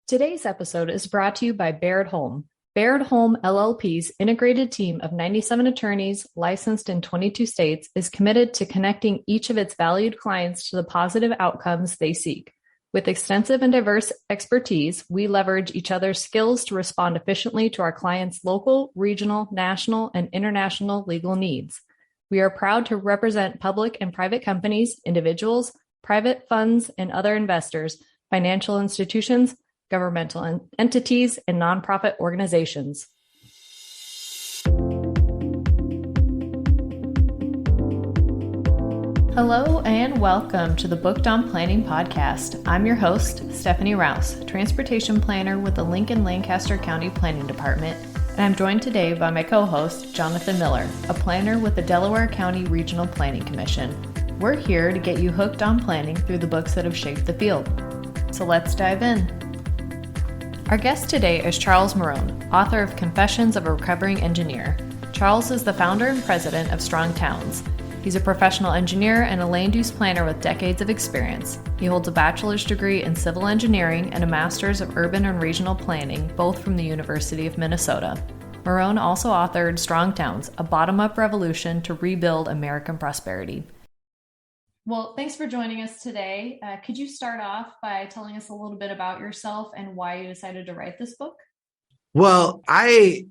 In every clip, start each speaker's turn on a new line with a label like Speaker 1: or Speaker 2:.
Speaker 1: Today's episode is brought to you by Baird Holm. Baird Holm LLP's integrated team of 97 attorneys licensed in 22 states is committed to connecting each of its valued clients to the positive outcomes they seek. With extensive and diverse expertise, we leverage each other's skills to respond efficiently to our clients' local, regional, national, and international legal needs. We are proud to represent public and private companies, individuals, private funds, and other investors, financial institutions, governmental entities, and nonprofit organizations. Hello and welcome to the Booked on Planning podcast. I'm your host, Stephanie Rouse, transportation planner with the Lincoln Lancaster County Planning Department, and I'm joined today by my co-host, Jonathan Miller, a planner with the Delaware County Regional Planning Commission. We're here to get you hooked on planning through the books that have shaped the field. So let's dive in. Our guest today is Charles Marohn, author of Confessions of a Recovering Engineer. Charles is the founder and president of Strong Towns. He's a professional engineer and a land use planner with decades of experience. He holds a bachelor's degree in civil engineering and a master's of urban and regional planning, both from the University of Minnesota. Marohn also authored Strong Towns, a bottom-up revolution to rebuild American prosperity. Well, thanks for joining us today. Could you start off by telling us a little bit about yourself and why you decided to write this book?
Speaker 2: Well, I,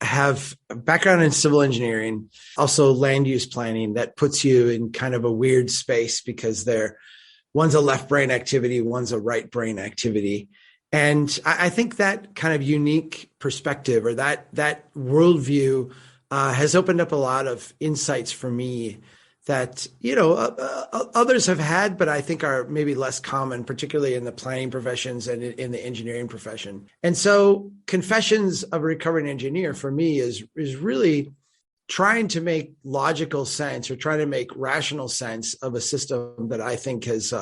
Speaker 2: have a background in civil engineering, also land use planning. That puts you in kind of a weird space because one's a left brain activity, one's a right brain activity. And I think that kind of unique perspective or that worldview has opened up a lot of insights for me that, others have had, but I think are maybe less common, particularly in the planning professions and in the engineering profession. And so Confessions of a Recovering Engineer for me is really trying to make logical sense or trying to make rational sense of a system that I think has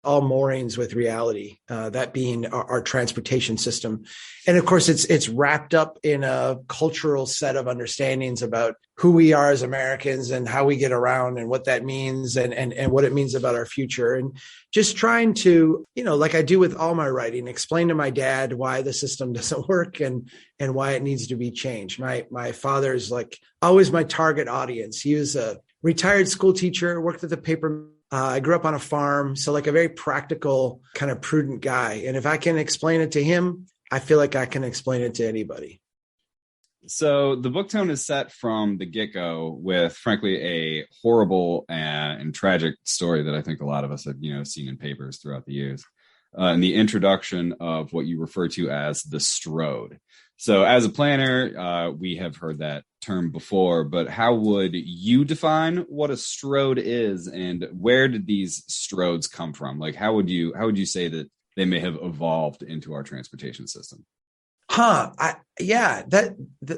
Speaker 2: all moorings with reality, that being our transportation system. And of course, it's wrapped up in a cultural set of understandings about who we are as Americans and how we get around and what that means and what it means about our future. And just trying to, like I do with all my writing, explain to my dad why the system doesn't work and why it needs to be changed. My father's like always my target audience. He was a retired school teacher, worked at the paper. I grew up on a farm, so like a very practical, kind of prudent guy. And if I can explain it to him, I feel like I can explain it to anybody.
Speaker 3: So the book tone is set from the get-go with, frankly, a horrible and tragic story that I think a lot of us have, seen in papers throughout the years. And the introduction of what you refer to as the strode. So as a planner, we have heard that term before, but how would you define what a strode is and where did these strodes come from? Like, how would you say that they may have evolved into our transportation system?
Speaker 2: The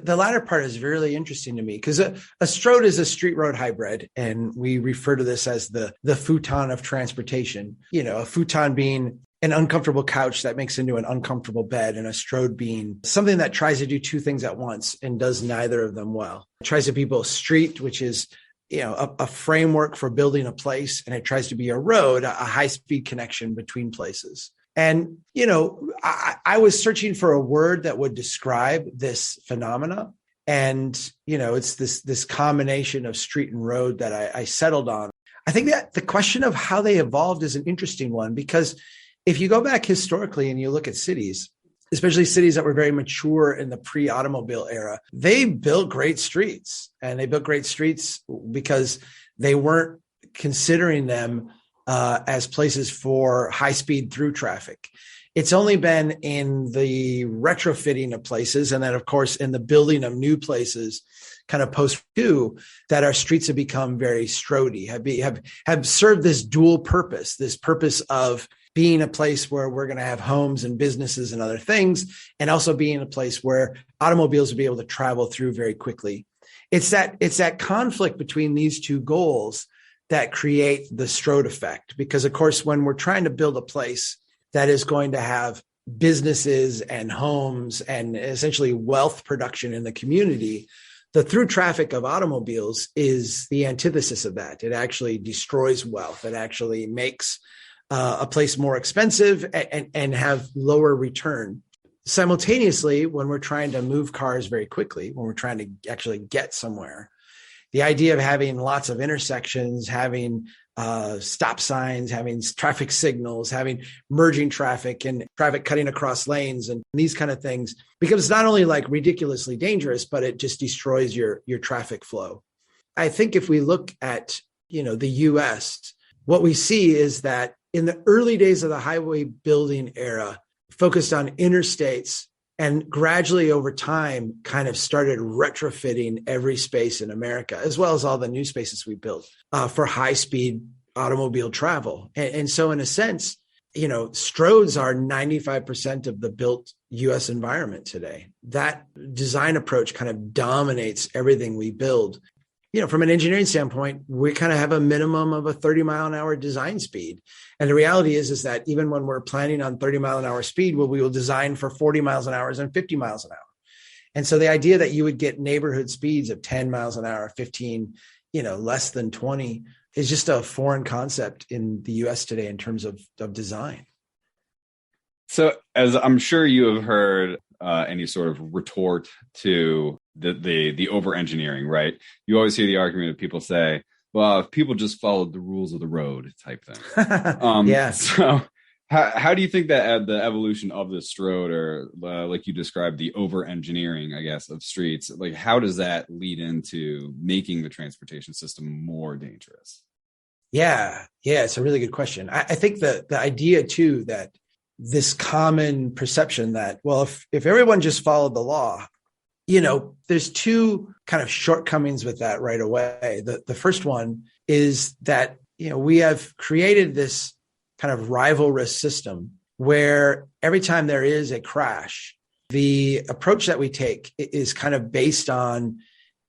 Speaker 2: latter part is really interesting to me because a strode is a street road hybrid, and we refer to this as the futon of transportation. A futon being an uncomfortable couch that makes into an uncomfortable bed, and a strode being something that tries to do two things at once and does neither of them well. It tries to be both street, which is a framework for building a place, and it tries to be a road, a high-speed connection between places. And, I was searching for a word that would describe this phenomena. And, it's this combination of street and road that I settled on. I think that the question of how they evolved is an interesting one, because if you go back historically and you look at cities, especially cities that were very mature in the pre-automobile era, they built great streets. And they built great streets because they weren't considering them as places for high-speed through traffic. It's only been in the retrofitting of places, and then, of course, in the building of new places, kind of post-2, that our streets have become very strody, have served this dual purpose, this purpose of being a place where we're going to have homes and businesses and other things, and also being a place where automobiles will be able to travel through very quickly. It's that conflict between these two goals that create the strode effect. Because, of course, when we're trying to build a place that is going to have businesses and homes and essentially wealth production in the community, the through traffic of automobiles is the antithesis of that. It actually destroys wealth. It actually makes a place more expensive and have lower return. Simultaneously, when we're trying to move cars very quickly, when we're trying to actually get somewhere, the idea of having lots of intersections, having stop signs, having traffic signals, having merging traffic and traffic cutting across lanes and these kind of things becomes not only like ridiculously dangerous, but it just destroys your traffic flow. I think if we look at, the US, what we see is that in the early days of the highway building era, focused on interstates and gradually over time kind of started retrofitting every space in America, as well as all the new spaces we built for high-speed automobile travel. And so in a sense, strodes are 95% of the built US environment today. That design approach kind of dominates everything we build. From an engineering standpoint, we kind of have a minimum of a 30 mile an hour design speed. And the reality is that even when we're planning on 30 mile an hour speed, we will design for 40 miles an hour and 50 miles an hour. And so the idea that you would get neighborhood speeds of 10 miles an hour, 15, less than 20 is just a foreign concept in the US today in terms of design.
Speaker 3: So as I'm sure you have heard any sort of retort to the over engineering, right? You always hear the argument of people say, well, if people just followed the rules of the road type thing.
Speaker 2: Yeah.
Speaker 3: So how do you think that the evolution of the strode, or like you described, the over engineering, I guess, of streets, like how does that lead into making the transportation system more dangerous?
Speaker 2: Yeah, it's a really good question. I think the idea too, that this common perception that, well, if everyone just followed the law, there's two kind of shortcomings with that right away. The first one is that, we have created this kind of rivalrous system where every time there is a crash, the approach that we take is kind of based on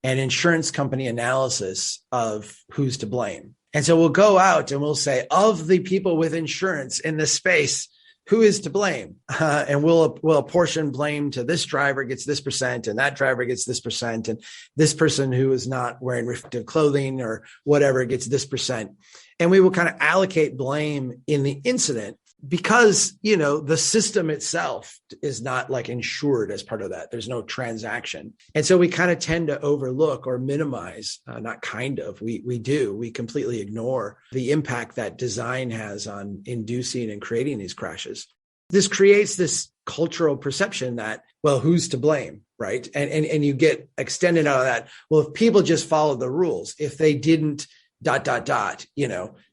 Speaker 2: an insurance company analysis of who's to blame. And so we'll go out and we'll say, of the people with insurance in this space, who is to blame? And we'll apportion blame to this driver gets this percent and that driver gets this percent. And this person who is not wearing reflective clothing or whatever gets this percent. And we will kind of allocate blame in the incident because, the system itself is not like insured as part of that. There's no transaction. And so we kind of tend to overlook or minimize, we completely ignore the impact that design has on inducing and creating these crashes. This creates this cultural perception that, well, who's to blame, right? And you get extended out of that. Well, if people just followed the rules, if they didn't ...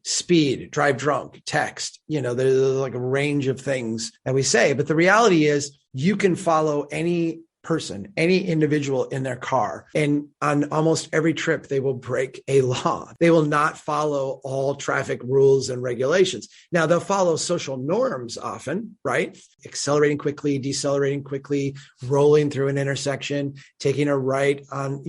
Speaker 2: speed, drive drunk, text, there's like a range of things that we say. But the reality is you can follow any person, any individual in their car. And on almost every trip, they will break a law. They will not follow all traffic rules and regulations. Now they'll follow social norms often, right? Accelerating quickly, decelerating quickly, rolling through an intersection, taking a right on,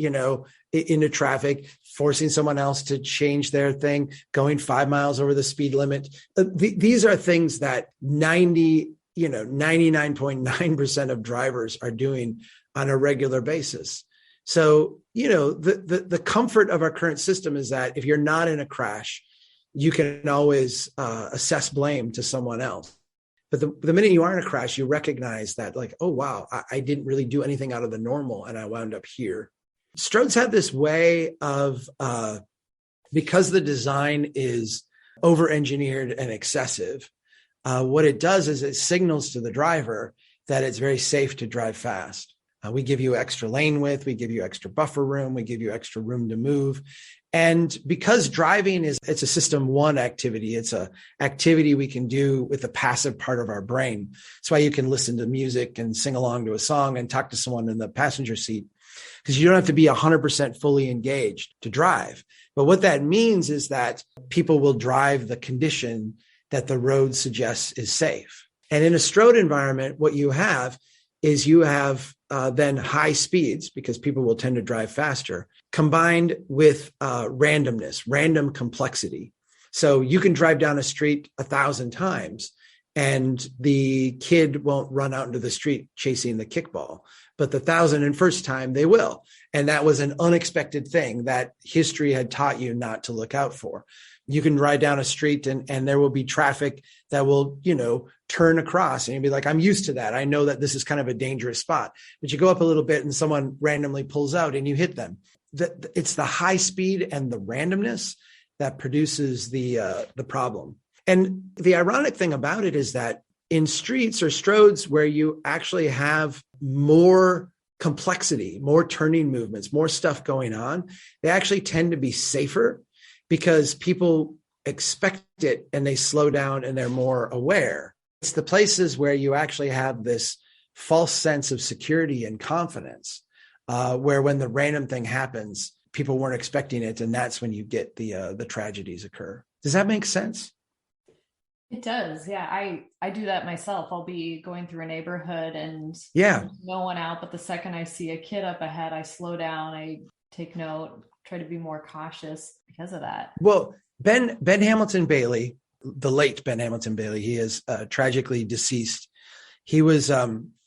Speaker 2: into traffic, forcing someone else to change their thing, going 5 miles over the speed limit. These are things that 99.9% of drivers are doing on a regular basis. So, the comfort of our current system is that if you're not in a crash, you can always assess blame to someone else. But the minute you are in a crash, you recognize that like, oh, wow, I didn't really do anything out of the normal and I wound up here. Strodes have this way of, because the design is over-engineered and excessive, what it does is it signals to the driver that it's very safe to drive fast. We give you extra lane width, we give you extra buffer room, we give you extra room to move. And because driving it's a system one activity, it's a activity we can do with the passive part of our brain. That's why you can listen to music and sing along to a song and talk to someone in the passenger seat, because you don't have to be 100% fully engaged to drive. But what that means is that people will drive the condition that the road suggests is safe. And in a strode environment, what you have is then high speeds, because people will tend to drive faster, combined with randomness, random complexity. So you can drive down a street 1,000 times and the kid won't run out into the street chasing the kickball, but the 1,001st time they will. And that was an unexpected thing that history had taught you not to look out for. You can ride down a street and there will be traffic that will, turn across, and you'll be like, I'm used to that. I know that this is kind of a dangerous spot, but you go up a little bit and someone randomly pulls out and you hit them. It's the high speed and the randomness that produces the problem. And the ironic thing about it is that in streets or strodes where you actually have more complexity, more turning movements, more stuff going on, they actually tend to be safer because people expect it and they slow down and they're more aware. It's the places where you actually have this false sense of security and confidence, where when the random thing happens, people weren't expecting it. And that's when you get the tragedies occur. Does that make sense?
Speaker 1: It does. Yeah. I do that myself. I'll be going through a neighborhood and
Speaker 2: there's
Speaker 1: no one out, but the second I see a kid up ahead, I slow down, I take note, try to be more cautious because of that.
Speaker 2: Well, Ben Hamilton Bailey, the late Ben Hamilton Bailey, he is tragically deceased. He was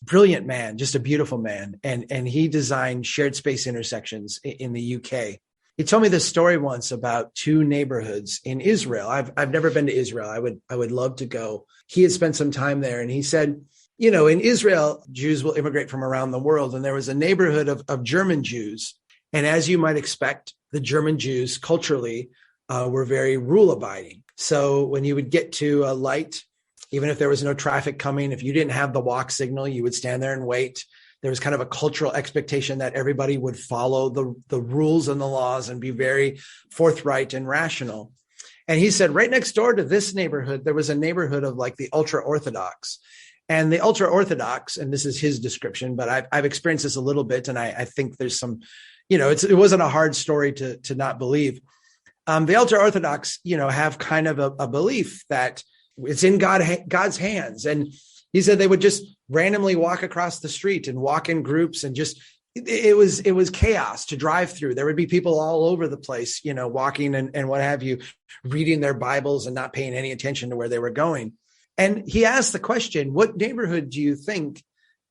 Speaker 2: brilliant man, just a beautiful man. And he designed shared space intersections in the UK. He told me this story once about two neighborhoods in Israel. I've never been to Israel. I would love to go. He had spent some time there, and he said, in Israel, Jews will immigrate from around the world. And there was a neighborhood of German Jews. And as you might expect, the German Jews culturally were very rule abiding. So when you would get to a light, even if there was no traffic coming, if you didn't have the walk signal, you would stand there and wait. There was kind of a cultural expectation that everybody would follow the rules and the laws and be very forthright and rational. And he said, right next door to this neighborhood, there was a neighborhood of like the ultra-Orthodox. And the ultra-Orthodox, and this is his description, but I've experienced this a little bit, and I think there's some, it wasn't a hard story to not believe. The ultra-Orthodox, have kind of a belief that it's in God's hands. And he said they would just randomly walk across the street and walk in groups, and just it was chaos to drive through. There would be people all over the place, walking and what have you, reading their Bibles and not paying any attention to where they were going. And he asked the question, what neighborhood do you think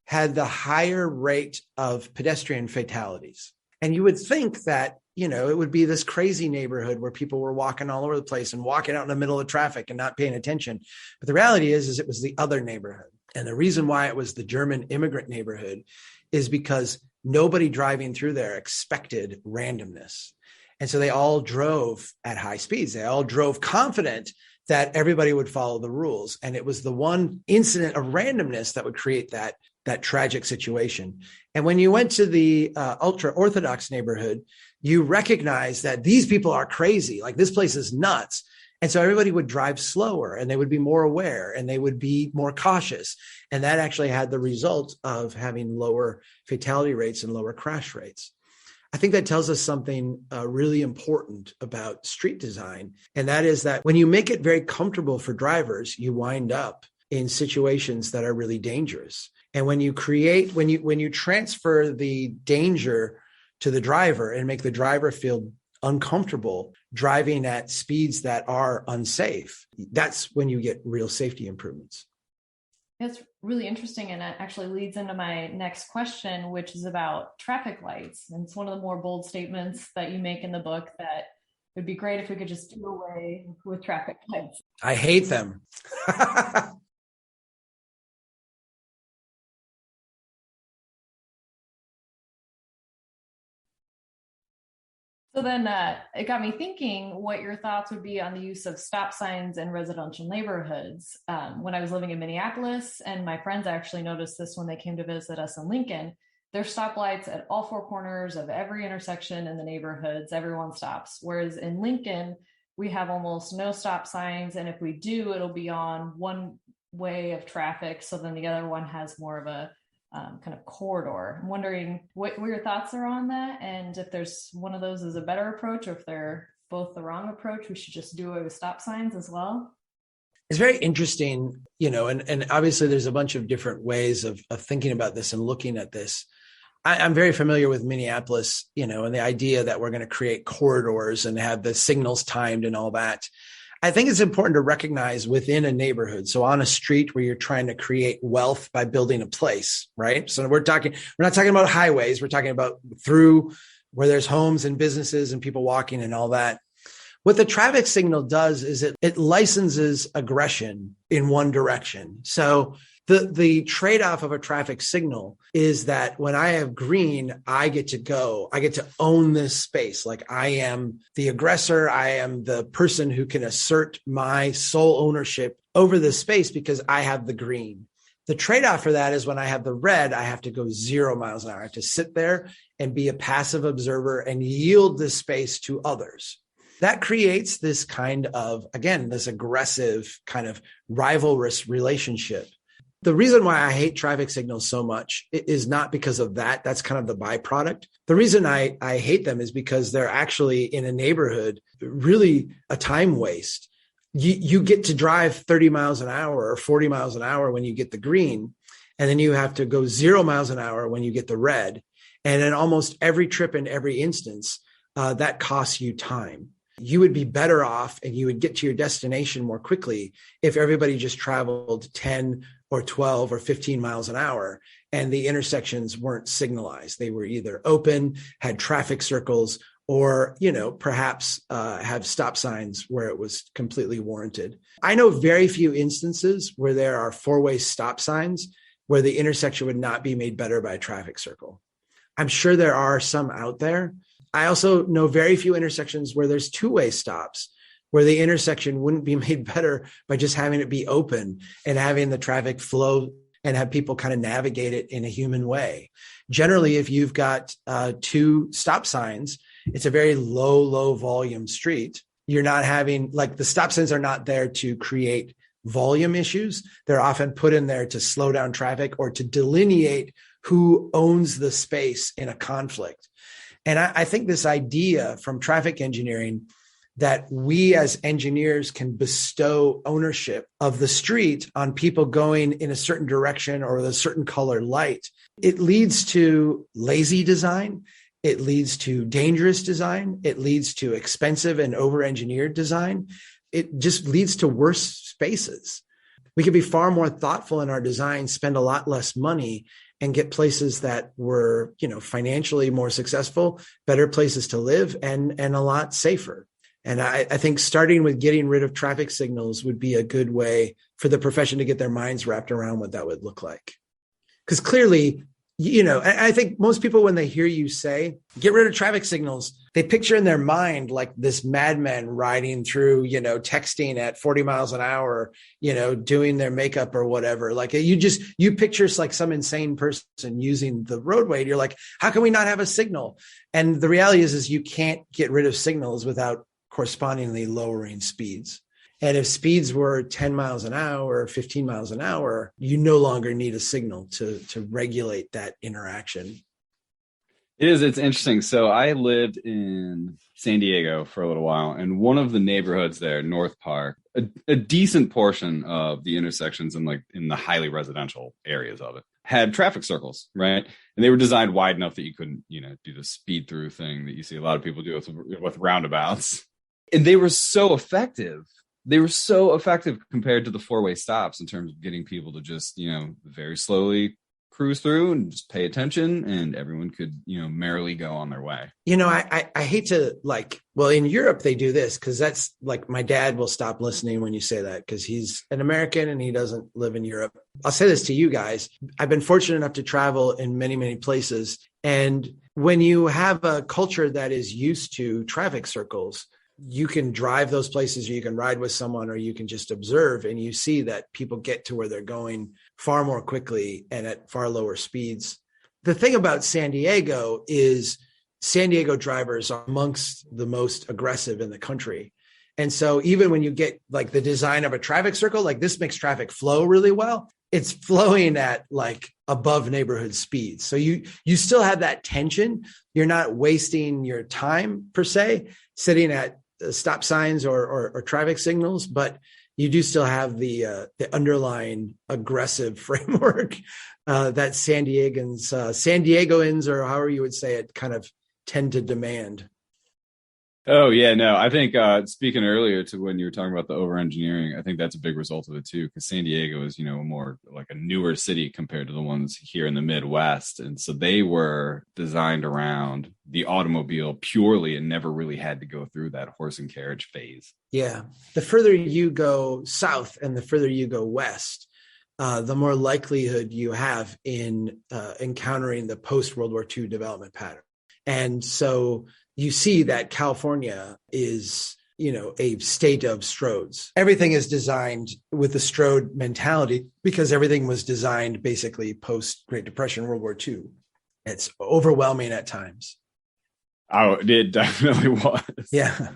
Speaker 2: had the higher rate of pedestrian fatalities? And you would think that, it would be this crazy neighborhood where people were walking all over the place and walking out in the middle of traffic and not paying attention. But the reality is it was the other neighborhood. And the reason why it was the German immigrant neighborhood is because nobody driving through there expected randomness. And so they all drove at high speeds. They all drove confident that everybody would follow the rules. And it was the one incident of randomness that would create that tragic situation. And when you went to the ultra-Orthodox neighborhood, you recognize that these people are crazy. Like, this place is nuts. And so everybody would drive slower, and they would be more aware, and they would be more cautious. And that actually had the result of having lower fatality rates and lower crash rates. I think that tells us something really important about street design. And that is that when you make it very comfortable for drivers, you wind up in situations that are really dangerous. And when you transfer the danger to the driver and make the driver feel uncomfortable driving at speeds that are unsafe, that's when you get real safety improvements.
Speaker 1: It's really interesting, and it actually leads into my next question, which is about traffic lights. And it's one of the more bold statements that you make in the book, that it would be great if we could just do away with traffic lights.
Speaker 2: I hate them.
Speaker 1: So then it got me thinking what your thoughts would be on the use of stop signs in residential neighborhoods. When I was living in Minneapolis, and my friends actually noticed this when they came to visit us in Lincoln, there's stoplights at all four corners of every intersection in the neighborhoods. Everyone stops. Whereas in Lincoln, we have almost no stop signs. And if we do, it'll be on one way of traffic. So then the other one has more of a kind of corridor. I'm wondering what your thoughts are on that, and if there's one of those is a better approach, or if they're both the wrong approach, we should just do away with stop signs as well.
Speaker 2: It's very interesting, and obviously there's a bunch of different ways of thinking about this and looking at this. I'm very familiar with Minneapolis, and the idea that we're going to create corridors and have the signals timed and all that. I think it's important to recognize within a neighborhood. So on a street where you're trying to create wealth by building a place, right? So we're not talking about highways. We're talking about through where there's homes and businesses and people walking and all that. What the traffic signal does is it licenses aggression in one direction. So the trade-off of a traffic signal is that when I have green, I get to go. I get to own this space. Like I am the aggressor. I am the person who can assert my sole ownership over this space because I have the green. The trade-off for that is when I have the red, I have to go 0 miles an hour. I have to sit there and be a passive observer and yield this space to others. That creates this kind of, again, this aggressive kind of rivalrous relationship. The reason why I hate traffic signals so much is not because of that. That's kind of the byproduct. The reason I hate them is because they're actually in a neighborhood really a time waste. You get to drive 30 miles an hour or 40 miles an hour when you get the green, and then you have to go 0 miles an hour when you get the red. And in almost every trip in every instance, that costs you time. You would be better off and you would get to your destination more quickly if everybody just traveled 10 or 12 or 15 miles an hour and the intersections weren't signalized. They were either open, had traffic circles, or, perhaps have stop signs where it was completely warranted. I know very few instances where there are four-way stop signs where the intersection would not be made better by a traffic circle. I'm sure there are some out there. I also know very few intersections where there's two-way stops, where the intersection wouldn't be made better by just having it be open and having the traffic flow and have people kind of navigate it in a human way. Generally, if you've got two stop signs, it's a very low volume street. You're not having, like, the stop signs are not there to create volume issues. They're often put in there to slow down traffic or to delineate who owns the space in a conflict. And I think this idea from traffic engineering that we as engineers can bestow ownership of the street on people going in a certain direction or with a certain color light, it leads to lazy design. It leads to dangerous design. It leads to expensive and over-engineered design. It just leads to worse spaces. We could be far more thoughtful in our design, spend a lot less money, and get places that were, financially more successful, better places to live, and a lot safer. And I think starting with getting rid of traffic signals would be a good way for the profession to get their minds wrapped around what that would look like. Because clearly, I think most people, when they hear you say, get rid of traffic signals, they picture in their mind like this madman riding through, texting at 40 miles an hour, doing their makeup or whatever. Like you picture like some insane person using the roadway. And you're like, how can we not have a signal? And the reality is you can't get rid of signals without correspondingly lowering speeds. And if speeds were 10 miles an hour or 15 miles an hour, you no longer need a signal to regulate that interaction.
Speaker 3: It's interesting. So I lived in San Diego for a little while, and one of the neighborhoods there, North Park, a decent portion of the intersections in the highly residential areas of it had traffic circles, right? And they were designed wide enough that you couldn't, do the speed through thing that you see a lot of people do with roundabouts. And they were so effective. They were so effective compared to the four-way stops in terms of getting people to just, very slowly cruise through and just pay attention, and everyone could, merrily go on their way.
Speaker 2: I hate to in Europe, they do this because that's like, my dad will stop listening when you say that because he's an American and he doesn't live in Europe. I'll say this to you guys. I've been fortunate enough to travel in many, many places. And when you have a culture that is used to traffic circles, you can drive those places, or you can ride with someone, or you can just observe, and you see that people get to where they're going far more quickly and at far lower speeds. The thing about San Diego is San Diego drivers are amongst the most aggressive in the country. And so even when you get like the design of a traffic circle, like this makes traffic flow really well, it's flowing at like above neighborhood speeds. So you still have that tension. You're not wasting your time per se, sitting at stop signs or traffic signals, but you do still have the underlying aggressive framework that San Diegoans, or however you would say it, kind of tend to demand.
Speaker 3: Oh yeah, no. I think speaking earlier to when you were talking about the over engineering, I think that's a big result of it too, because San Diego is, more like a newer city compared to the ones here in the Midwest. And so they were designed around the automobile purely and never really had to go through that horse and carriage phase.
Speaker 2: Yeah. The further you go south and the further you go west, the more likelihood you have in encountering the post-World War II development pattern. And so you see that California is, a state of strodes. Everything is designed with the strode mentality because everything was designed basically post Great Depression, World War II. It's overwhelming at times.
Speaker 3: Oh, it definitely was.
Speaker 2: Yeah.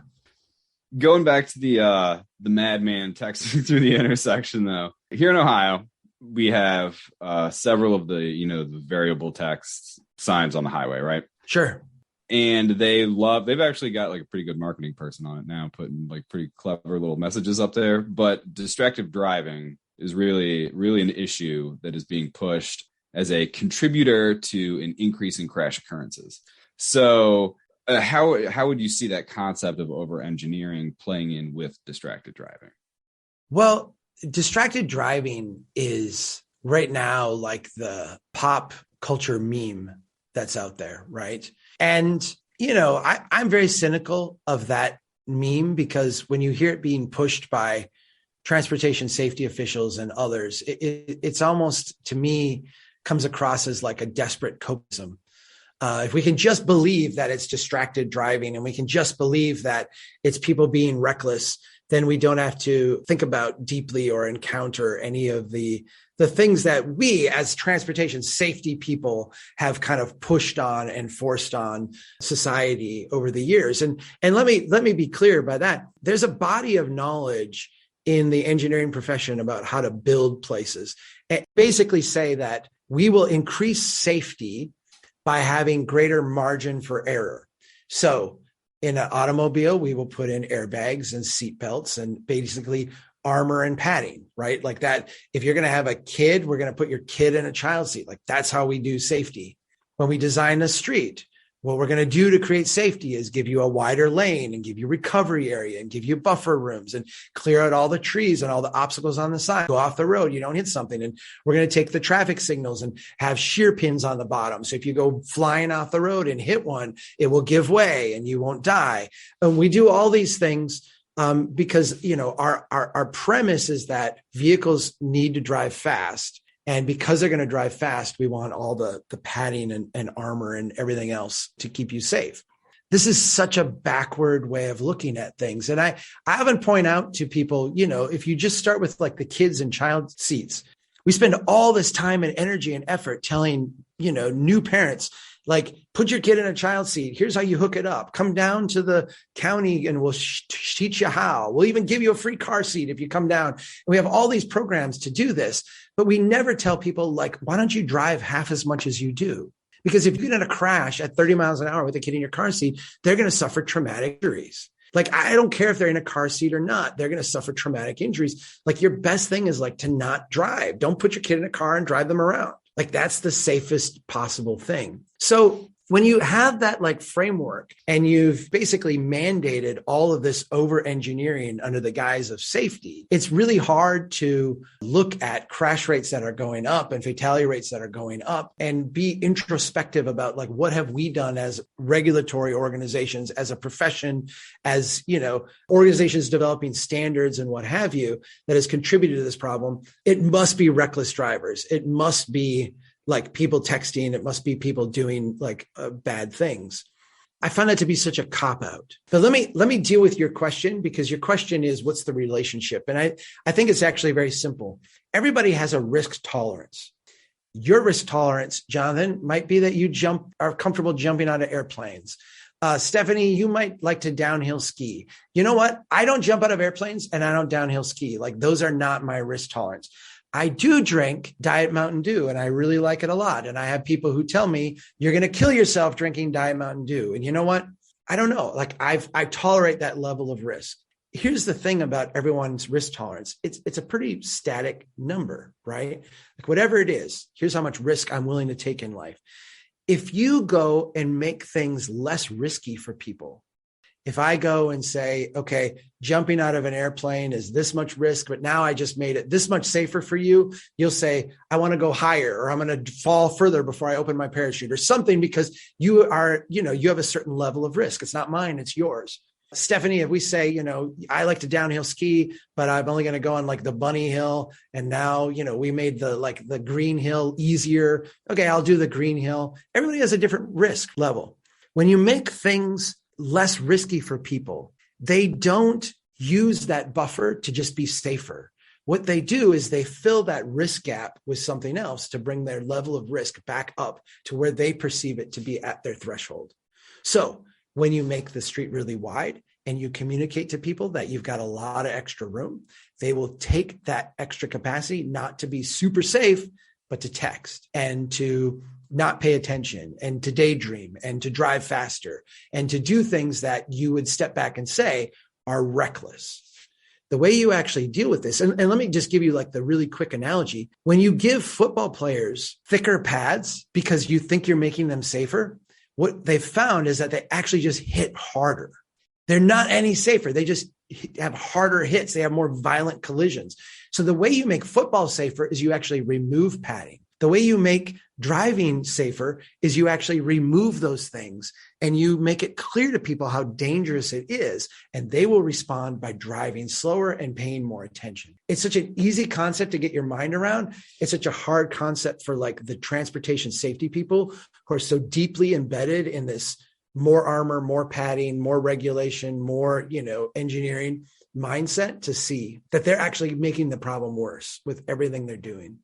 Speaker 3: Going back to the madman texting through the intersection, though, here in Ohio, we have several of the variable text signs on the highway, right?
Speaker 2: Sure.
Speaker 3: And they've actually got like a pretty good marketing person on it now, putting like pretty clever little messages up there. But distracted driving is really, really an issue that is being pushed as a contributor to an increase in crash occurrences. So how would you see that concept of over engineering playing in with distracted driving?
Speaker 2: Well, distracted driving is right now like the pop culture meme that's out there, right? And, I'm very cynical of that meme because when you hear it being pushed by transportation safety officials and others, it's almost, to me, comes across as like a desperate copism. If we can just believe that it's distracted driving and we can just believe that it's people being reckless, then we don't have to think about deeply or encounter any of the things that we as transportation safety people have kind of pushed on and forced on society over the years. And let me be clear by that. There's a body of knowledge in the engineering profession about how to build places and basically say that we will increase safety by having greater margin for error. So in an automobile, we will put in airbags and seat belts and basically armor and padding, right? Like that. If you're going to have a kid, we're going to put your kid in a child seat. Like that's how we do safety. When we design a street, what we're going to do to create safety is give you a wider lane and give you recovery area and give you buffer rooms and clear out all the trees and all the obstacles on the side. Go off the road, you don't hit something. And we're going to take the traffic signals and have shear pins on the bottom. So if you go flying off the road and hit one, it will give way and you won't die. And we do all these things because, our premise is that vehicles need to drive fast. And because they're going to drive fast, we want all the padding and armor and everything else to keep you safe. This is such a backward way of looking at things. And I often point out to people, if you just start with like the kids and child seats, we spend all this time and energy and effort telling, new parents, like, put your kid in a child seat. Here's how you hook it up. Come down to the county and we'll teach you how. We'll even give you a free car seat if you come down. And we have all these programs to do this, but we never tell people, like, why don't you drive half as much as you do? Because if you get in a crash at 30 miles an hour with a kid in your car seat, they're going to suffer traumatic injuries. Like, I don't care if they're in a car seat or not. They're going to suffer traumatic injuries. Like, your best thing is like to not drive. Don't put your kid in a car and drive them around. Like, that's the safest possible thing. So when you have that like framework and you've basically mandated all of this over engineering under the guise of safety, it's really hard to look at crash rates that are going up and fatality rates that are going up and be introspective about like, what have we done as regulatory organizations, as a profession, as, organizations developing standards and what have you that has contributed to this problem. It must be reckless drivers. It must be like people texting. It must be people doing like bad things. I find that to be such a cop out. But let me deal with your question, because your question is, what's the relationship? And I think it's actually very simple. Everybody has a risk tolerance. Your risk tolerance, Jonathan, might be that you are comfortable jumping out of airplanes. Stephanie, you might like to downhill ski. You know what? I don't jump out of airplanes and I don't downhill ski. Like, those are not my risk tolerance. I do drink Diet Mountain Dew and I really like it a lot. And I have people who tell me you're going to kill yourself drinking Diet Mountain Dew. And you know what? I don't know. Like, I tolerate that level of risk. Here's the thing about everyone's risk tolerance. It's a pretty static number, right? Like, whatever it is, here's how much risk I'm willing to take in life. If you go and make things less risky for people, If I go and say, okay, jumping out of an airplane is this much risk, but now I just made it this much safer for you, you'll say, I want to go higher, or I'm going to fall further before I open my parachute or something, because you are, you have a certain level of risk. It's not mine, it's yours. Stephanie, if we say, I like to downhill ski, but I'm only going to go on like the bunny hill. And now, we made the green hill easier. Okay, I'll do the green hill. Everybody has a different risk level. When you make things less risky for people, they don't use that buffer to just be safer. What they do is they fill that risk gap with something else to bring their level of risk back up to where they perceive it to be at their threshold. So when you make the street really wide and you communicate to people that you've got a lot of extra room, they will take that extra capacity not to be super safe, but to text and to not pay attention and to daydream and to drive faster and to do things that you would step back and say are reckless. The way you actually deal with this, and let me just give you like the really quick analogy. When you give football players thicker pads because you think you're making them safer, what they've found is that they actually just hit harder. They're not any safer. They just have harder hits. They have more violent collisions. So the way you make football safer is you actually remove padding. The way you make driving safer is you actually remove those things and you make it clear to people how dangerous it is. And they will respond by driving slower and paying more attention. It's such an easy concept to get your mind around. It's such a hard concept for like the transportation safety people who are so deeply embedded in this more armor, more padding, more regulation, more, engineering mindset to see that they're actually making the problem worse with everything they're doing.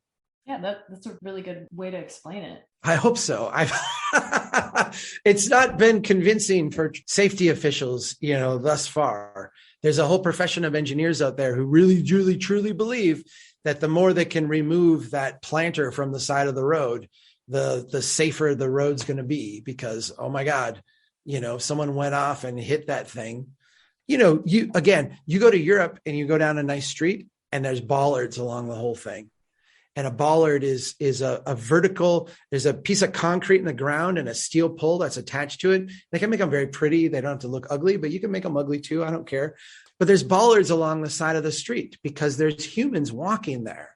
Speaker 1: Yeah, that's a really good way to explain it.
Speaker 2: I hope so. It's not been convincing for safety officials, thus far. There's a whole profession of engineers out there who really, truly, truly believe that the more they can remove that planter from the side of the road, the safer the road's going to be, because, oh my God, if someone went off and hit that thing, you go to Europe and you go down a nice street and there's bollards along the whole thing. And a bollard is a vertical, there's a piece of concrete in the ground and a steel pole that's attached to it. They can make them very pretty. They don't have to look ugly, but you can make them ugly too. I don't care. But there's bollards along the side of the street because there's humans walking there.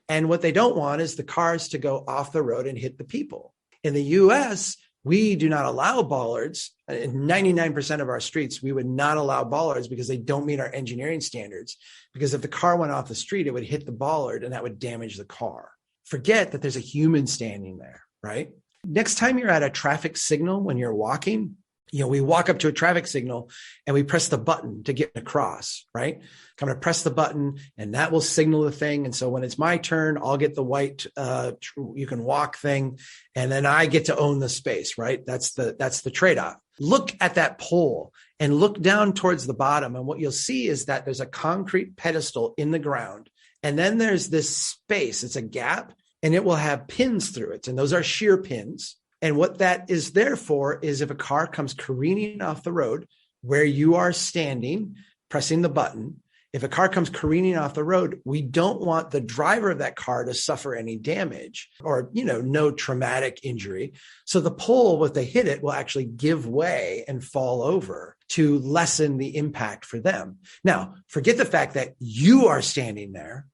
Speaker 2: And what they don't want is the cars to go off the road and hit the people. In the US, we do not allow bollards. In 99% of our streets, we would not allow bollards because they don't meet our engineering standards. Because if the car went off the street, it would hit the bollard and that would damage the car. Forget that there's a human standing there, right? Next time you're at a traffic signal when you're walking, we walk up to a traffic signal and we press the button to get across, right? I'm going to press the button and that will signal the thing. And so when it's my turn, I'll get the white, you can walk thing. And then I get to own the space, right? That's the trade-off. Look at that pole and look down towards the bottom. And what you'll see is that there's a concrete pedestal in the ground. And then there's this space. It's a gap and it will have pins through it. And those are shear pins. And what that is there for is if a car comes careening off the road where you are standing, pressing the button, if a car comes careening off the road, we don't want the driver of that car to suffer any damage or, no traumatic injury. So the pole, when they hit it, will actually give way and fall over to lessen the impact for them. Now, forget the fact that you are standing there,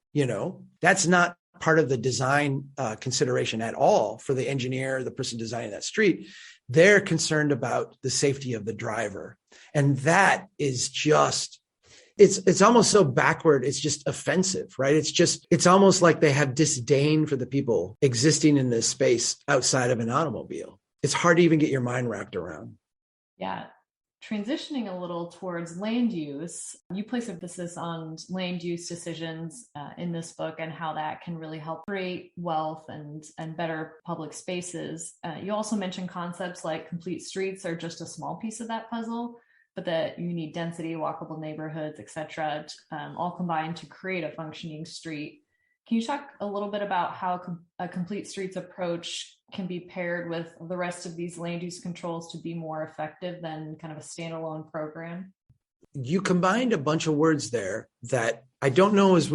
Speaker 2: that's not part of the design consideration at all for the engineer, the person designing that street. They're concerned about the safety of the driver. And that is just, it's almost so backward. It's just offensive, right? It's almost like they have disdain for the people existing in this space outside of an automobile. It's hard to even get your mind wrapped around.
Speaker 1: Yeah. Transitioning a little towards land use, you place emphasis on land use decisions in this book and how that can really help create wealth and better public spaces. You also mention concepts like complete streets are just a small piece of that puzzle, but that you need density, walkable neighborhoods, et cetera, all combined to create a functioning street. Can you talk a little bit about how a complete streets approach can be paired with the rest of these land use controls to be more effective than kind of a standalone program?
Speaker 2: You combined a bunch of words there that I don't know as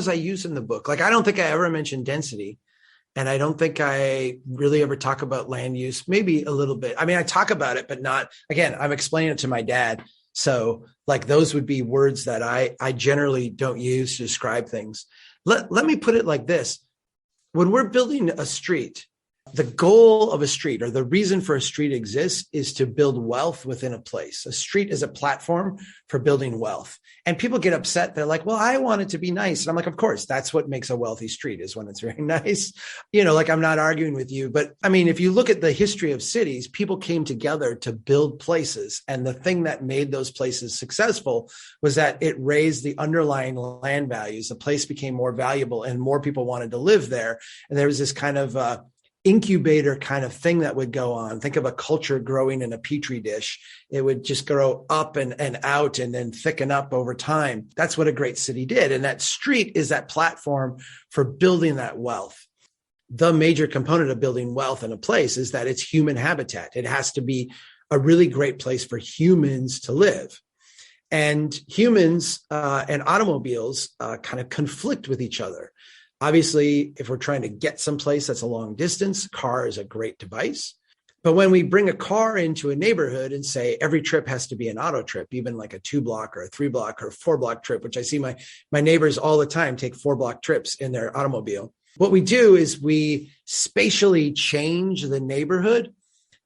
Speaker 2: I use in the book. Like, I don't think I ever mentioned density. And I don't think I really ever talk about land use, maybe a little bit. I mean, I talk about it, but not, again, I'm explaining it to my dad. So like those would be words that I generally don't use to describe things. Let me put it like this. When we're building a street, the goal of a street or the reason for a street exists is to build wealth within a place. A street is a platform for building wealth. And people get upset. They're like, well, I want it to be nice. And I'm like, of course, that's what makes a wealthy street is when it's very nice. Like I'm not arguing with you. But I mean, if you look at the history of cities, people came together to build places. And the thing that made those places successful was that it raised the underlying land values. The place became more valuable and more people wanted to live there. And there was this kind of incubator kind of thing that would go on. Think of a culture growing in a petri dish. It would just grow up and out and then thicken up over time. That's what a great city did. And that street is that platform for building that wealth. The major component of building wealth in a place is that it's human habitat. It has to be a really great place for humans to live. And humans and automobiles kind of conflict with each other. Obviously, if we're trying to get someplace that's a long distance, car is a great device. But when we bring a car into a neighborhood and say every trip has to be an auto trip, even like a 2-block or a 3-block or a 4-block trip, which I see my neighbors all the time take 4-block trips in their automobile. What we do is we spatially change the neighborhood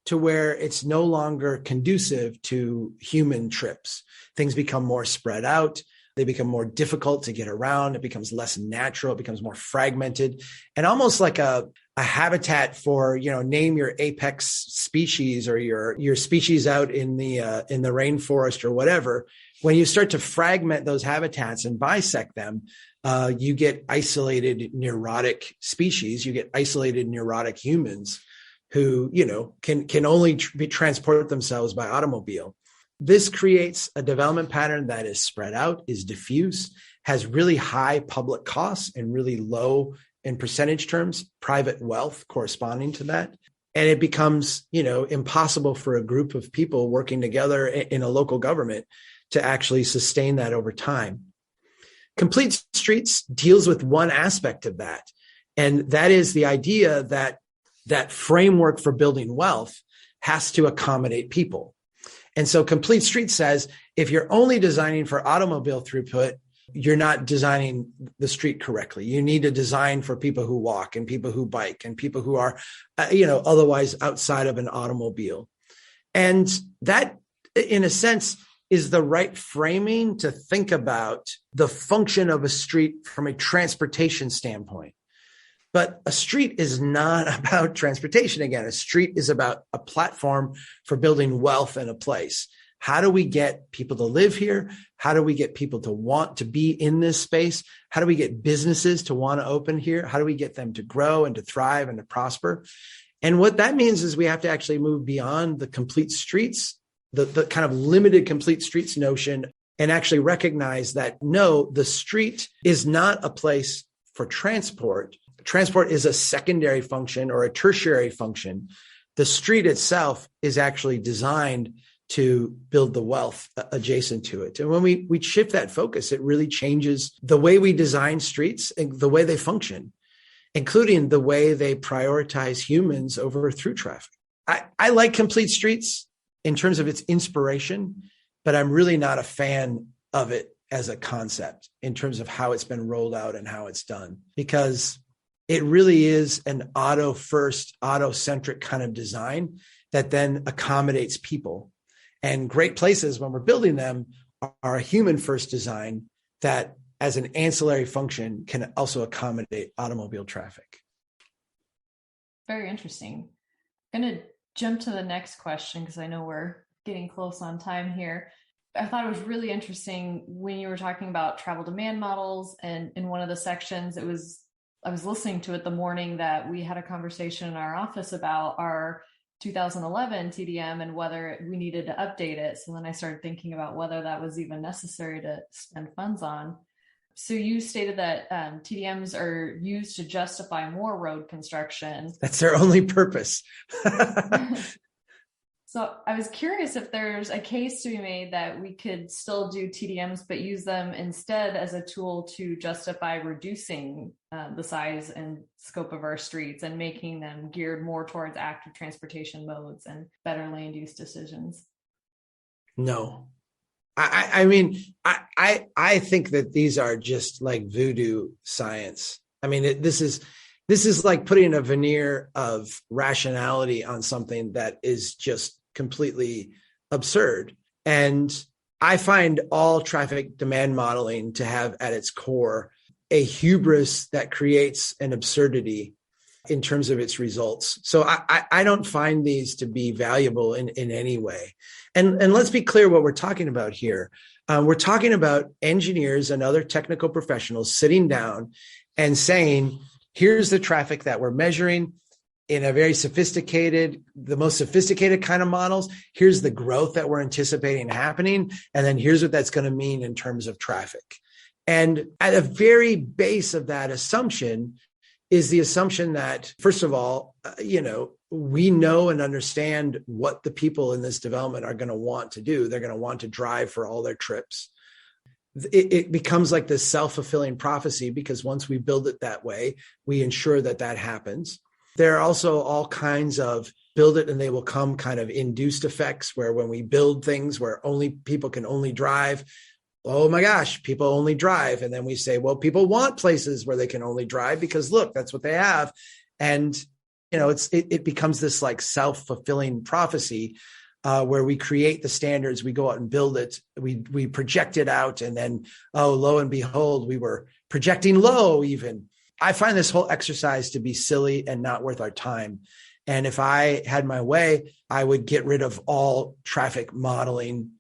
Speaker 2: to where it's no longer conducive to human trips. Things become more spread out. They become more difficult to get around. It becomes less natural. It becomes more fragmented and almost like a habitat for, name your apex species or your species out in the rainforest or whatever. When you start to fragment those habitats and bisect them, you get isolated neurotic species. You get isolated neurotic humans who, can only transport themselves by automobile. This creates a development pattern that is spread out, is diffuse, has really high public costs and really low in percentage terms, private wealth corresponding to that. And it becomes, impossible for a group of people working together in a local government to actually sustain that over time. Complete Streets deals with one aspect of that. And that is the idea that that framework for building wealth has to accommodate people. And so Complete Streets says, if you're only designing for automobile throughput, you're not designing the street correctly. You need to design for people who walk and people who bike and people who are, otherwise outside of an automobile. And that, in a sense, is the right framing to think about the function of a street from a transportation standpoint. But a street is not about transportation. Again, a street is about a platform for building wealth in a place. How do we get people to live here? How do we get people to want to be in this space? How do we get businesses to want to open here? How do we get them to grow and to thrive and to prosper? And what that means is we have to actually move beyond the complete streets, the kind of limited complete streets notion, and actually recognize that, no, the street is not a place for transport. Transport is a secondary function or a tertiary function. The street itself is actually designed to build the wealth adjacent to it. And when we shift that focus, it really changes the way we design streets and the way they function, including the way they prioritize humans over through traffic. I like Complete Streets in terms of its inspiration, but I'm really not a fan of it as a concept in terms of how it's been rolled out and how it's done, because it really is an auto-first, auto-centric kind of design that then accommodates people. And great places, when we're building them, are a human-first design that, as an ancillary function, can also accommodate automobile traffic.
Speaker 1: Very interesting. I'm going to jump to the next question because I know we're getting close on time here. I thought it was really interesting when you were talking about travel demand models, and in one of the sections, I was listening to it the morning that we had a conversation in our office about our 2011 TDM and whether we needed to update it. So then I started thinking about whether that was even necessary to spend funds on. So you stated that TDMs are used to justify more road construction.
Speaker 2: That's their only purpose.
Speaker 1: So I was curious if there's a case to be made that we could still do TDMs, but use them instead as a tool to justify reducing the size and scope of our streets and making them geared more towards active transportation modes and better land use decisions.
Speaker 2: No. I mean, I think that these are just like voodoo science. I mean, this is like putting a veneer of rationality on something that is just completely absurd. And I find all traffic demand modeling to have at its core a hubris that creates an absurdity in terms of its results. So I don't find these to be valuable in any way. And let's be clear what we're talking about here. We're talking about engineers and other technical professionals sitting down and saying, here's the traffic that we're measuring in a very the most sophisticated kind of models. Here's the growth that we're anticipating happening. And then here's what that's going to mean in terms of traffic. And at a very base of that assumption is the assumption that, first of all, we know and understand what the people in this development are going to want to do. They're going to want to drive for all their trips. It becomes like this self-fulfilling prophecy, because once we build it that way, we ensure that that happens. There are also all kinds of build it and they will come kind of induced effects, where when we build things where only people can only drive, oh my gosh, people only drive. And then we say, well, people want places where they can only drive because look, that's what they have. And, it becomes this like self-fulfilling prophecy where we create the standards, we go out and build it, we project it out. And then, oh, lo and behold, we were projecting low even. I find this whole exercise to be silly and not worth our time. And if I had my way, I would get rid of all traffic modeling,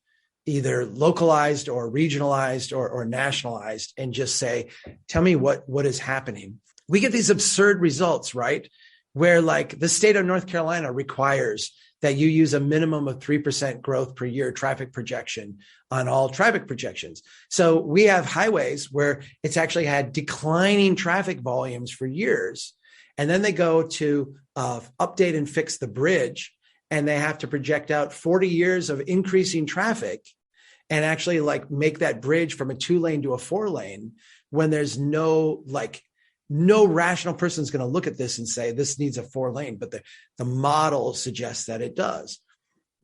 Speaker 2: either localized or regionalized or nationalized, and just say, tell me what is happening. We get these absurd results, right? Where like the state of North Carolina requires that you use a minimum of 3% growth per year traffic projection on all traffic projections. So we have highways where it's actually had declining traffic volumes for years. And then they go to update and fix the bridge, and they have to project out 40 years of increasing traffic and actually like make that bridge from a 2-lane to a 4-lane, when there's no rational person is going to look at this and say, this needs a 4-lane, but the model suggests that it does.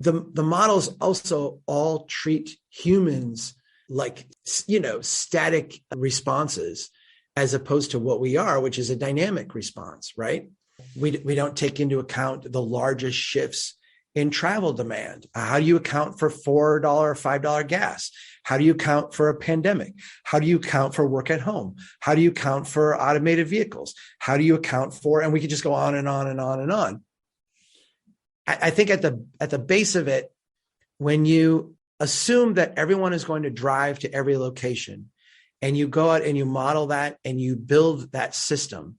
Speaker 2: The models also all treat humans like, static responses, as opposed to what we are, which is a dynamic response, right? We don't take into account the largest shifts in travel demand. How do you account for $4 or $5 gas? How do you account for a pandemic? How do you account for work at home? How do you account for automated vehicles? How do you account for, and we could just go on and on and on and on. I think at the base of it, when you assume that everyone is going to drive to every location, and you go out and you model that and you build that system,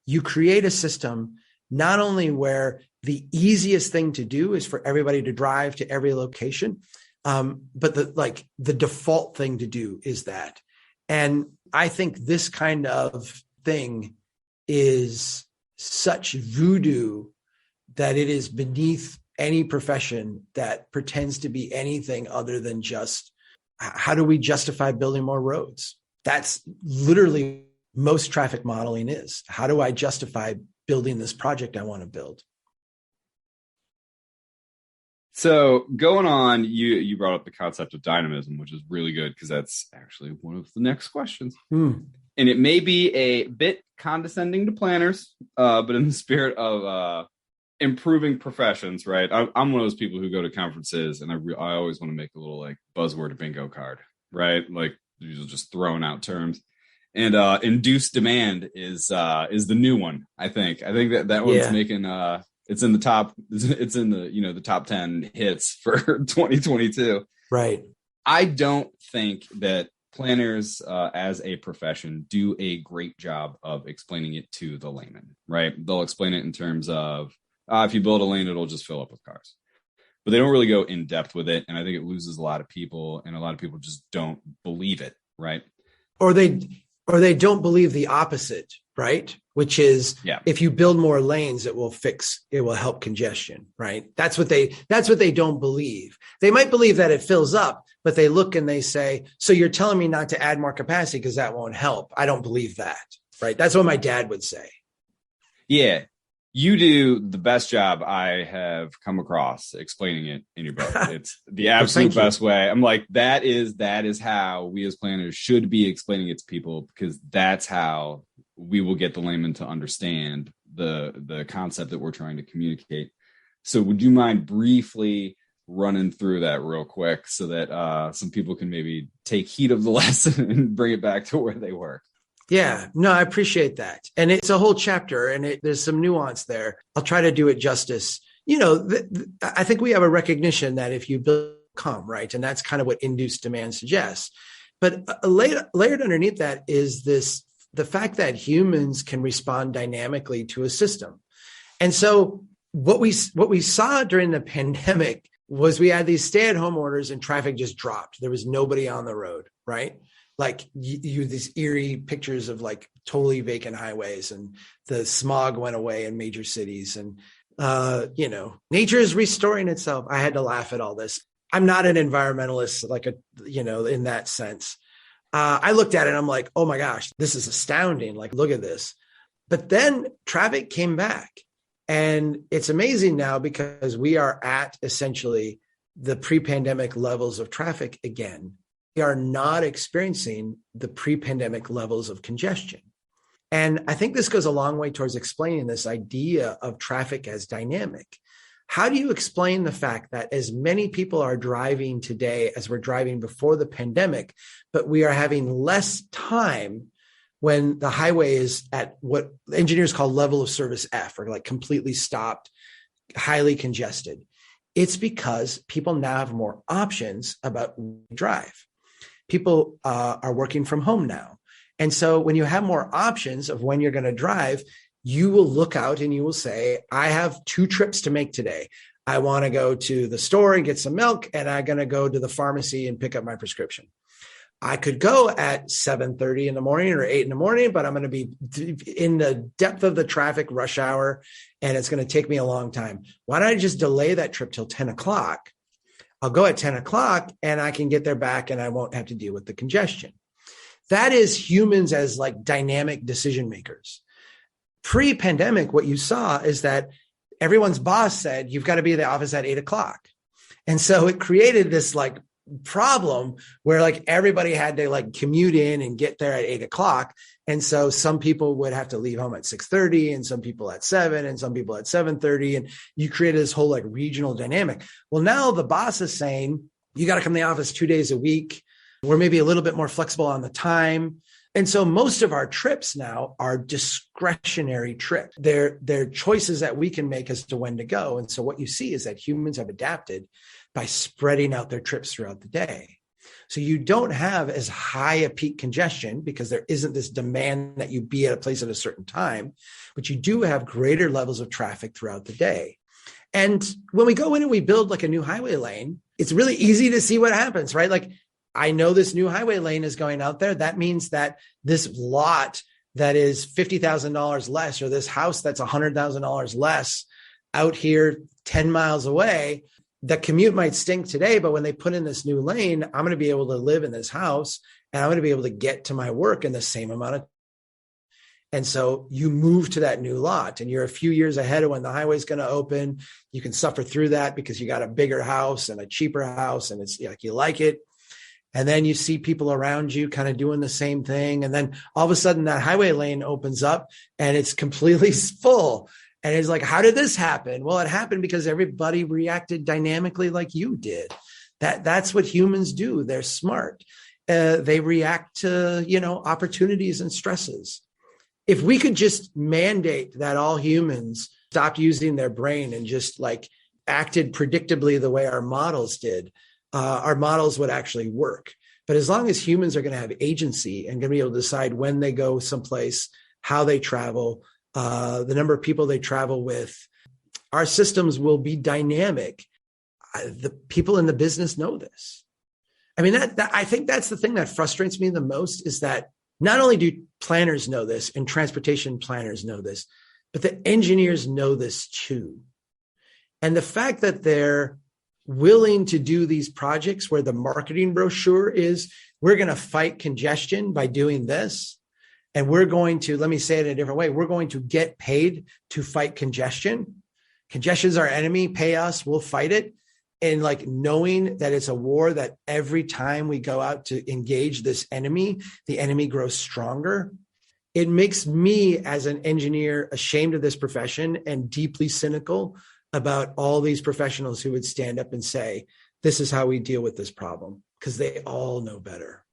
Speaker 2: you create a system not only where the easiest thing to do is for everybody to drive to every location, but the default thing to do is that. And I think this kind of thing is such voodoo that it is beneath any profession that pretends to be anything other than just, how do we justify building more roads? That's literally most traffic modeling is. How do I justify building this project I want to build?
Speaker 3: So going on, you brought up the concept of dynamism, which is really good because that's actually one of the next questions. And it may be a bit condescending to planners, but in the spirit of improving professions, right? I'm one of those people who go to conferences and I always want to make a little like buzzword bingo card, right? Like usually just throwing out terms. And induced demand is the new one. I think that one's making it's in the top. It's in the the top 10 hits for 2022.
Speaker 2: Right.
Speaker 3: I don't think that planners as a profession do a great job of explaining it to the layman. Right. They'll explain it in terms of if you build a lane, it'll just fill up with cars. But they don't really go in depth with it, and I think it loses a lot of people, and a lot of people just don't believe it. Right. Or
Speaker 2: they don't believe the opposite, right? Which is, if you build more lanes, it will help congestion, right? That's what they don't believe. They might believe that it fills up, but they look and they say, so you're telling me not to add more capacity because that won't help. I don't believe that, right? That's what my dad would say.
Speaker 3: Yeah. You do the best job I have come across explaining it in your book. It's the absolute best way. I'm like, that is how we as planners should be explaining it to people, because that's how we will get the layman to understand the concept that we're trying to communicate. So would you mind briefly running through that real quick so that some people can maybe take heed of the lesson and bring it back to where they were?
Speaker 2: Yeah, no, I appreciate that. And it's a whole chapter, and there's some nuance there. I'll try to do it justice. I think we have a recognition that if you build, right? And that's kind of what induced demand suggests. But layered underneath that is the fact that humans can respond dynamically to a system. And so what we saw during the pandemic was we had these stay-at-home orders and traffic just dropped. There was nobody on the road, right? Like these eerie pictures of like totally vacant highways, and the smog went away in major cities, and nature is restoring itself. I had to laugh at all this. I'm not an environmentalist, in that sense. I looked at it and I'm like, oh my gosh, this is astounding. Like, look at this. But then traffic came back, and it's amazing now because we are at essentially the pre-pandemic levels of traffic again. We are not experiencing the pre-pandemic levels of congestion. And I think this goes a long way towards explaining this idea of traffic as dynamic. How do you explain the fact that as many people are driving today as we're driving before the pandemic, but we are having less time when the highway is at what engineers call level of service F, or like completely stopped, highly congested? It's because people now have more options about drive. People are working from home now. And so when you have more options of when you're going to drive, you will look out and you will say, I have 2 trips to make today. I want to go to the store and get some milk, and I'm going to go to the pharmacy and pick up my prescription. I could go at 7:30 in the morning or 8 in the morning, but I'm going to be in the depth of the traffic rush hour, and it's going to take me a long time. Why don't I just delay that trip till 10 o'clock? I'll go at 10 o'clock and I can get there back, and I won't have to deal with the congestion. That is humans as like dynamic decision makers. Pre-pandemic, what you saw is that everyone's boss said, you've got to be at the office at 8 o'clock. And so it created this like problem where like everybody had to like commute in and get there at 8 o'clock. And so some people would have to leave home at 6:30, and some people at 7, and some people at 7:30. And you created this whole like regional dynamic. Well, now the boss is saying, you got to come to the office 2 days a week. We're maybe a little bit more flexible on the time. And so most of our trips now are discretionary trips. They're choices that we can make as to when to go. And so what you see is that humans have adapted by spreading out their trips throughout the day. So you don't have as high a peak congestion because there isn't this demand that you be at a place at a certain time, but you do have greater levels of traffic throughout the day. And when we go in and we build like a new highway lane, it's really easy to see what happens, right? Like, I know this new highway lane is going out there. That means that this lot that is $50,000 less, or this house that's $100,000 less out here 10 miles away, the commute might stink today, but when they put in this new lane, I'm going to be able to live in this house, and I'm going to be able to get to my work in the same amount of time. And so you move to that new lot, and you're a few years ahead of when the highway is going to open. You can suffer through that because you got a bigger house and a cheaper house, and it's like you like it. And then you see people around you kind of doing the same thing. And then all of a sudden that highway lane opens up and it's completely full. And it's like, how did this happen? Well, it happened because everybody reacted dynamically like you did. That's what humans do. They're smart. They react to, opportunities and stresses. If we could just mandate that all humans stopped using their brain and just like acted predictably the way our models did, our models would actually work. But as long as humans are going to have agency and going to be able to decide when they go someplace, how they travel, the number of people they travel with, our systems will be dynamic. The people in the business know this. I mean, I think that's the thing that frustrates me the most, is that not only do planners know this and transportation planners know this, but the engineers know this too. And the fact that they're willing to do these projects where the marketing brochure is, we're going to fight congestion by doing this. And we're going to, let me say it in a different way, we're going to get paid to fight congestion. Congestion is our enemy. Pay us, we'll fight it. And like knowing that it's a war that every time we go out to engage this enemy, the enemy grows stronger. It makes me as an engineer ashamed of this profession and deeply cynical about all these professionals who would stand up and say, this is how we deal with this problem, because they all know better.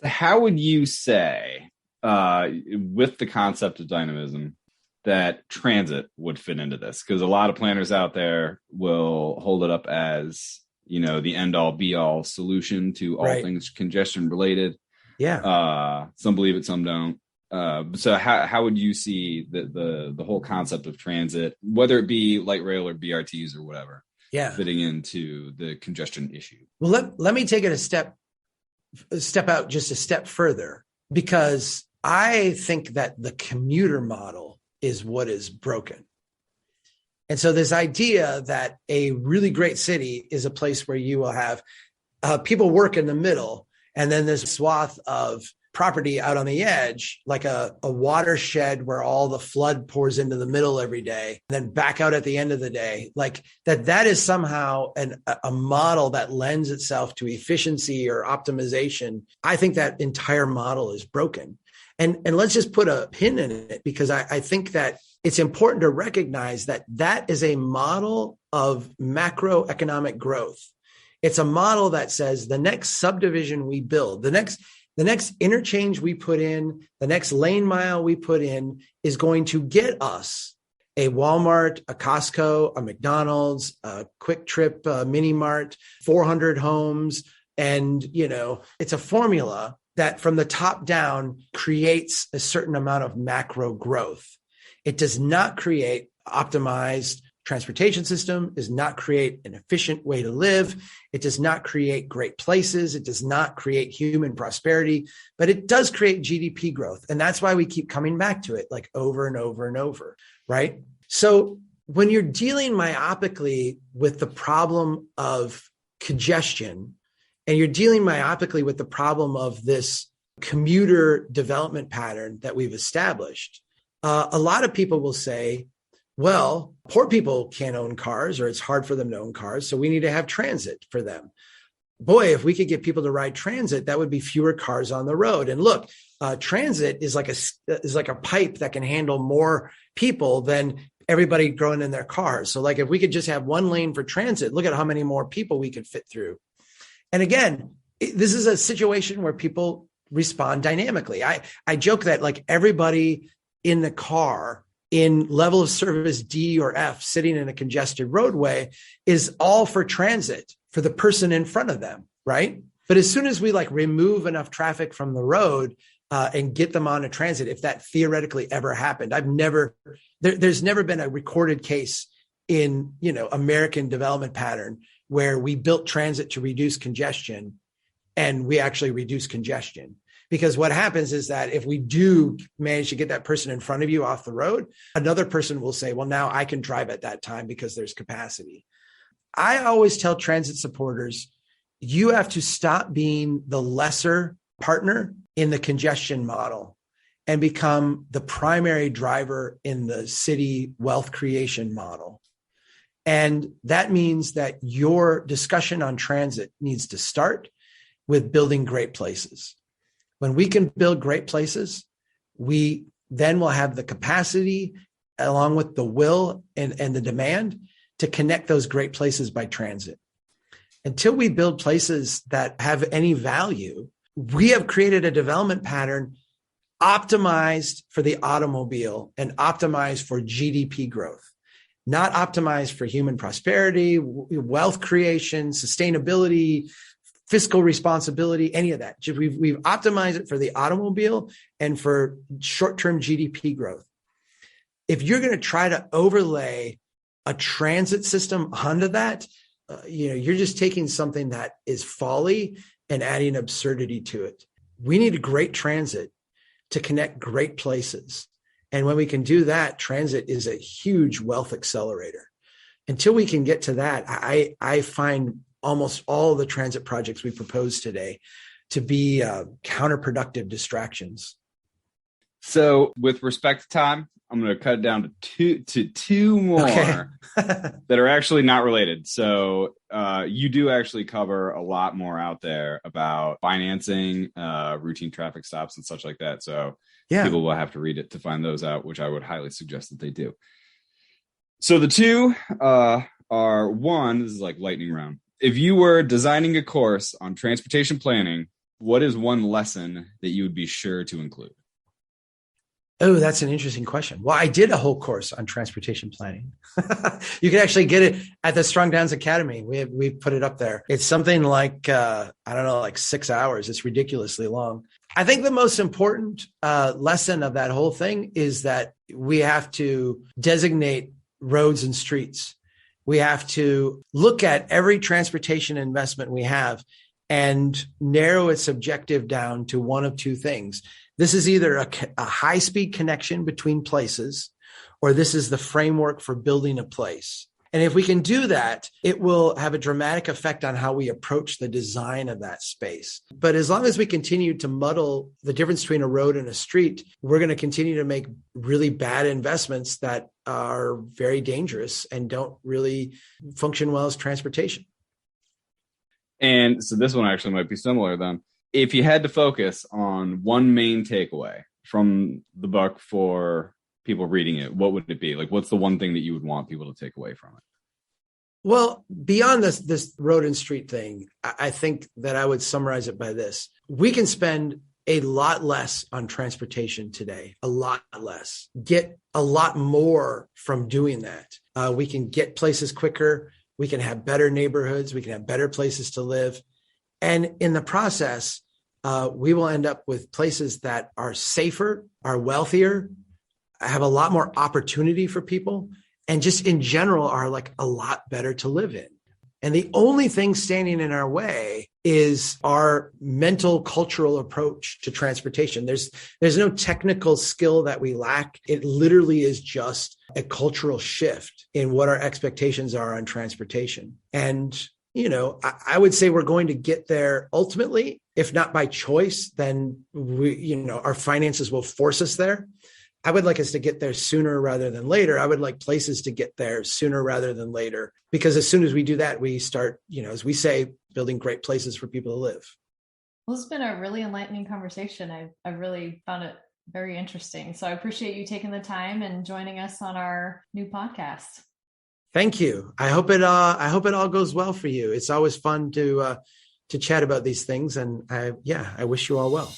Speaker 3: How would you say, with the concept of dynamism, that transit would fit into this? Because a lot of planners out there will hold it up as, the end all be all solution to all things congestion related.
Speaker 2: Yeah.
Speaker 3: Some believe it, some don't. So how would you see the whole concept of transit, whether it be light rail or BRTs or whatever, fitting into the congestion issue?
Speaker 2: Well, let me take it a step out just a step further, because I think that the commuter model is what is broken. And so this idea that a really great city is a place where you will have people work in the middle, and then there's a swath of property out on the edge, like a watershed where all the flood pours into the middle every day, and then back out at the end of the day, like that is somehow a model that lends itself to efficiency or optimization. I think that entire model is broken. And let's just put a pin in it, because I think that it's important to recognize that is a model of macroeconomic growth. It's a model that says the next subdivision we build, the next interchange we put in, the next lane mile we put in is going to get us a Walmart, a Costco, a McDonald's, a Quick Trip, a Mini Mart, 400 homes. And, it's a formula that from the top down creates a certain amount of macro growth. It does not create optimized transportation system, does not create an efficient way to live. It does not create great places. It does not create human prosperity, but it does create GDP growth. And that's why we keep coming back to it like over and over and over, right? So when you're dealing myopically with the problem of congestion, and you're dealing myopically with the problem of this commuter development pattern that we've established, a lot of people will say, well, poor people can't own cars, or it's hard for them to own cars, so we need to have transit for them. Boy, if we could get people to ride transit, that would be fewer cars on the road. And look, transit is like a pipe that can handle more people than everybody growing in their cars. So like if we could just have one lane for transit, look at how many more people we could fit through. And again, this is a situation where people respond dynamically. I joke that like everybody in the car in level of service D or F sitting in a congested roadway is all for transit for the person in front of them, right? But as soon as we like remove enough traffic from the road and get them on a transit, if that theoretically ever happened, there's never been a recorded case in, American development pattern where we built transit to reduce congestion and we actually reduce congestion. Because what happens is that if we do manage to get that person in front of you off the road, another person will say, well, now I can drive at that time because there's capacity. I always tell transit supporters, you have to stop being the lesser partner in the congestion model and become the primary driver in the city wealth creation model. And that means that your discussion on transit needs to start with building great places. When we can build great places, we then will have the capacity along with the will and the demand to connect those great places by transit. Until we build places that have any value, we have created a development pattern optimized for the automobile and optimized for GDP growth, not optimized for human prosperity, wealth creation, sustainability, fiscal responsibility, any of that. We've optimized it for the automobile and for short-term GDP growth. If you're going to try to overlay a transit system onto that, you're just taking something that is folly and adding absurdity to it. We need a great transit to connect great places. And when we can do that, transit is a huge wealth accelerator. Until we can get to that, I find almost all the transit projects we propose today to be counterproductive distractions.
Speaker 3: So with respect to time, I'm going to cut it down to two more that are actually not related. So you do actually cover a lot more out there about financing, routine traffic stops and such like that. So people will have to read it to find those out, which I would highly suggest that they do. So the two are, one, this is like lightning round. If you were designing a course on transportation planning, what is one lesson that you would be sure to include?
Speaker 2: Oh, that's an interesting question. Well, I did a whole course on transportation planning. You can actually get it at the Strong Downs Academy. We put it up there. It's something like, like 6 hours. It's ridiculously long. I think the most important lesson of that whole thing is that we have to designate roads and streets. We have to look at every transportation investment we have and narrow its objective down to one of two things. This is either a high-speed connection between places, or this is the framework for building a place. And if we can do that, it will have a dramatic effect on how we approach the design of that space. But as long as we continue to muddle the difference between a road and a street, we're going to continue to make really bad investments that are very dangerous and don't really function well as transportation.
Speaker 3: And so this one actually might be similar then. If you had to focus on one main takeaway from the book for people reading it, what would it be? Like, what's the one thing that you would want people to take away from it?
Speaker 2: Well, beyond this road and street thing, I think that I would summarize it by this. We can spend a lot less on transportation today, a lot less, get a lot more from doing that. We can get places quicker. We can have better neighborhoods. We can have better places to live. And in the process, we will end up with places that are safer, are wealthier, have a lot more opportunity for people, and just in general are like a lot better to live in. And the only thing standing in our way is our mental cultural approach to transportation. There's no technical skill that we lack. It literally is just a cultural shift in what our expectations are on transportation. And I would say we're going to get there ultimately, if not by choice, then our finances will force us there. I would like us to get there sooner rather than later. I would like places to get there sooner rather than later, because as soon as we do that, we start, as we say, building great places for people to live.
Speaker 1: Well, it's been a really enlightening conversation. I really found it very interesting. So I appreciate you taking the time and joining us on our new podcast.
Speaker 2: Thank you. I hope it all goes well for you. It's always fun to chat about these things, and I wish you all well.